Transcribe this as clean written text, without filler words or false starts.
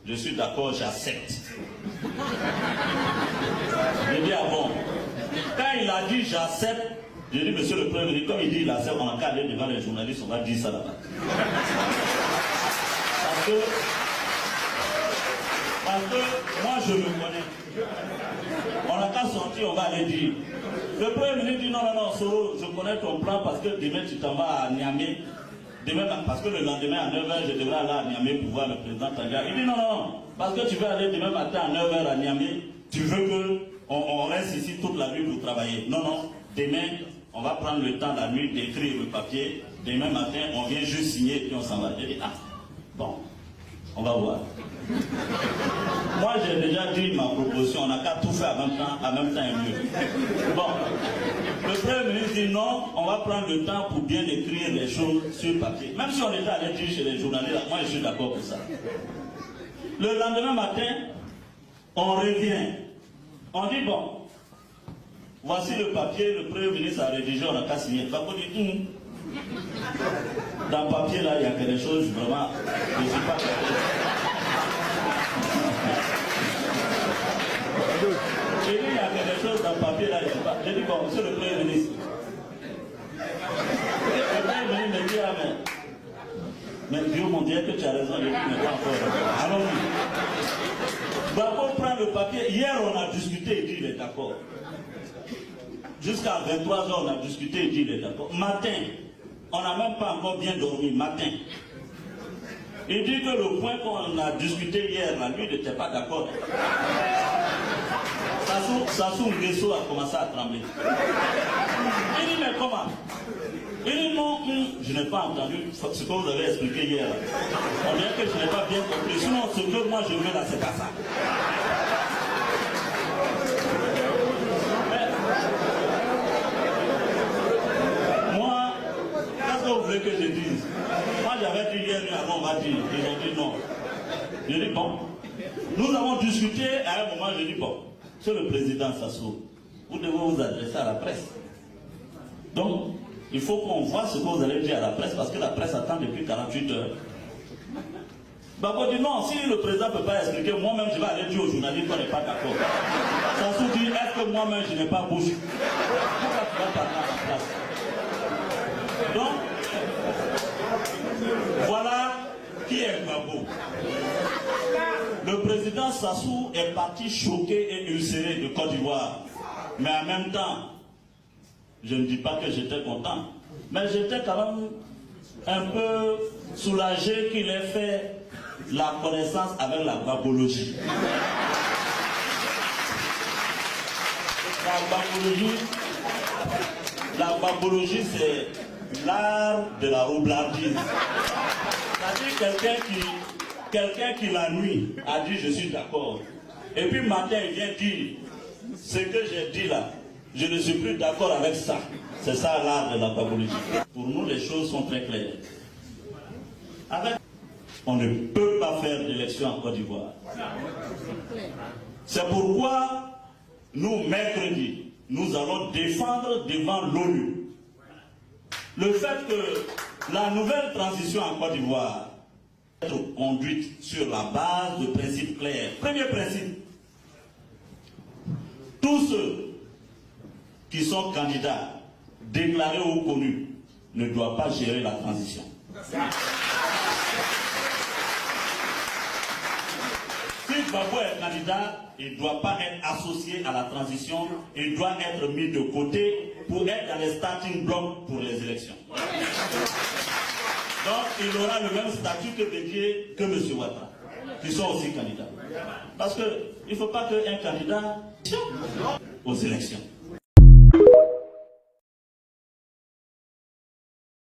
je suis d'accord, j'accepte. J'ai dit, ah bon. Quand il a dit j'accepte, j'ai dit, monsieur le Premier ministre, comme il dit il accepte, on a qu'à aller devant les journalistes, on va dire ça là-bas. Parce que moi je le connais. On n'a qu'à sortir, on va aller dire. Le Premier ministre dit non, Soro, je connais ton plan parce que demain tu t'en vas à Niamey. Demain, parce que le lendemain à 9h, je devrais aller à Niamey pour voir le président Taga. Il dit non, parce que tu veux aller demain matin à 9h à Niamey, tu veux qu'on reste ici toute la nuit pour travailler. Non, demain, on va prendre le temps la nuit d'écrire le papier. Demain matin, on vient juste signer et puis on s'en va. J'ai dit, ah, bon, on va voir. Moi, j'ai déjà dit ma proposition, on n'a qu'à tout faire en même temps et mieux. Bon, le Premier ministre dit non, on va prendre le temps pour bien écrire les choses sur papier. Même si on était allé dire chez les journalistes, moi je suis d'accord pour ça. Le lendemain matin, on revient. On dit bon, voici le papier, le Premier ministre a rédigé, on n'a qu'à signer. On dit, dans le papier là, il y a quelque chose, vraiment, je ne suis pas j'ai dit, il y a quelque chose dans le papier là, je ne sais pas. J'ai dit, bon, monsieur le Premier ministre. Le Premier ministre me dit, ah mais Dieu mon Dieu, que tu as raison, je dis, mais pas encore. Allons-y. Bako prend le papier. Hier, on a discuté, il dit, il est d'accord. Jusqu'à 23h, on a discuté, il dit, il est d'accord. Matin, on n'a même pas encore bien dormi, matin. Il dit que le point qu'on a discuté hier, la nuit, n'était pas d'accord. Sassou Nguesso a commencé à trembler. Il dit, mais comment? Il dit, non, je n'ai pas entendu ce que vous avez expliqué hier. On dirait que je n'ai pas bien compris. Sinon, ce que moi je veux là, c'est pas ça. Mais, moi, qu'est-ce que vous voulez que je dise? Moi, j'avais dit hier, on va dire. Ils ont dit non. J'ai dit, bon. Nous avons discuté, à un moment, j'ai dit, bon. Monsieur le président Sassou, vous devez vous adresser à la presse. Donc, il faut qu'on voit ce que vous allez dire à la presse, parce que la presse attend depuis 48 heures. Bako dit non, si le président ne peut pas expliquer, moi-même je vais aller dire aux journalistes qu'on n'est pas d'accord. Sassou dit, est-ce que moi-même je n'ai pas bouche? Pourquoi tu vas parler à la place? Donc, voilà qui est Gbagbo. Le président Sassou est parti choqué et ulcéré de Côte d'Ivoire. Mais en même temps, je ne dis pas que j'étais content, mais j'étais quand même un peu soulagé qu'il ait fait la connaissance avec la gbagologie. La gbagologie, c'est l'art de la roublardise. C'est-à-dire quelqu'un qui la nuit a dit je suis d'accord. Et puis matin il vient dire ce que j'ai dit là, je ne suis plus d'accord avec ça. C'est ça l'art de la gbagologie. Pour nous les choses sont très claires. On ne peut pas faire d'élection en Côte d'Ivoire. C'est pourquoi nous, mercredi, nous allons défendre devant l'ONU le fait que la nouvelle transition en Côte d'Ivoire être conduite sur la base de principes clairs. Premier principe, tous ceux qui sont candidats, déclarés ou connus, ne doivent pas gérer la transition. Si Gbagbo est candidat, il ne doit pas être associé à la transition, il doit être mis de côté pour être dans les starting blocks pour les élections. Donc, il aura le même statut que Bédié, que M. Ouattara, qui sont aussi candidats. Parce qu'il ne faut pas qu'un candidat aux élections.